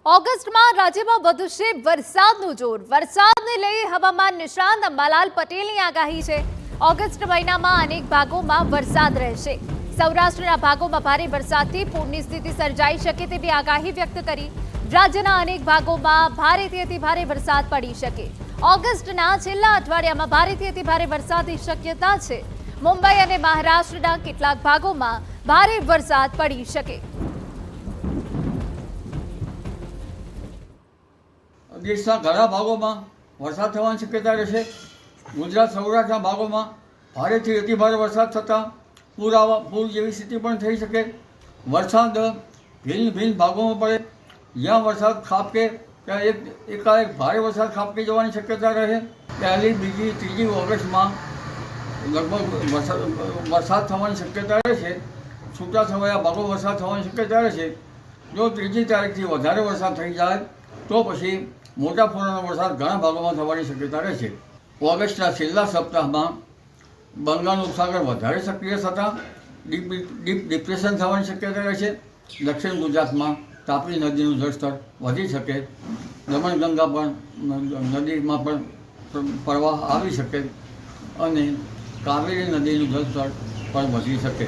ઓગસ્ટમાં રાજ્યમાં વધશે વરસાદનું જોર। વરસાદને લઈ હવામાન નિષ્ણાત અંબાલાલ પટેલની આગાહી છે। ઓગસ્ટ મહિનામાં અનેક ભાગોમાં વરસાદ રહેશે। સૌરાષ્ટ્રના ભાગોમાં ભારે વરસાદથી પૂરની સ્થિતિ સર્જાઈ શકે તેવી આગાહી વ્યક્ત કરી। રાજ્યના અનેક ભાગોમાં ભારેથી અતિ ભારે વરસાદ પડી શકે। ઓગસ્ટના છેલ્લા અઠવાડિયામાં ભારેથી અતિ ભારે વરસાદની શક્યતા છે। મુંબઈ અને મહારાષ્ટ્રના કેટલાક ભાગોમાં ભારે વરસાદ પડી શકે। દેશના ઘણા ભાગોમાં વરસાદ થવાની શક્યતા રહેશે। ગુજરાત સૌરાષ્ટ્રના ભાગોમાં ભારેથી અતિભારે વરસાદ થતાં પૂર જેવી સ્થિતિ પણ થઈ શકે। વરસાદ ભિન્ન ભિન્ન ભાગોમાં પડે। જ્યાં વરસાદ ખાબકે ત્યાં એકાએક ભારે વરસાદ ખાબકી જવાની શક્યતા રહે। પહેલી, બીજી, ત્રીજી ઓગસ્ટમાં લગભગ વરસાદ થવાની શક્યતા રહેશે। છૂટાછવાયા ભાગો વરસાદ થવાની શક્યતા રહેશે। જો 3જી તારીખથી વધારે વરસાદ થઈ જાય તો પછી મોટા પૂરનો વરસાદ ઘણા ભાગોમાં થવાની શક્યતા રહેશે। ઓગસ્ટના છેલ્લા સપ્તાહમાં બંગાળનો ઉપસાગર વધારે સક્રિય થતાં ડીપ ડિપ્રેશન થવાની શક્યતા રહેશે। દક્ષિણ ગુજરાતમાં તાપી નદીનું જળસ્તર વધી શકે। દમણગંગા પણ નદીમાં પણ પ્રવાહ આવી શકે અને કાવેરી નદીનું જળસ્તર પણ વધી શકે।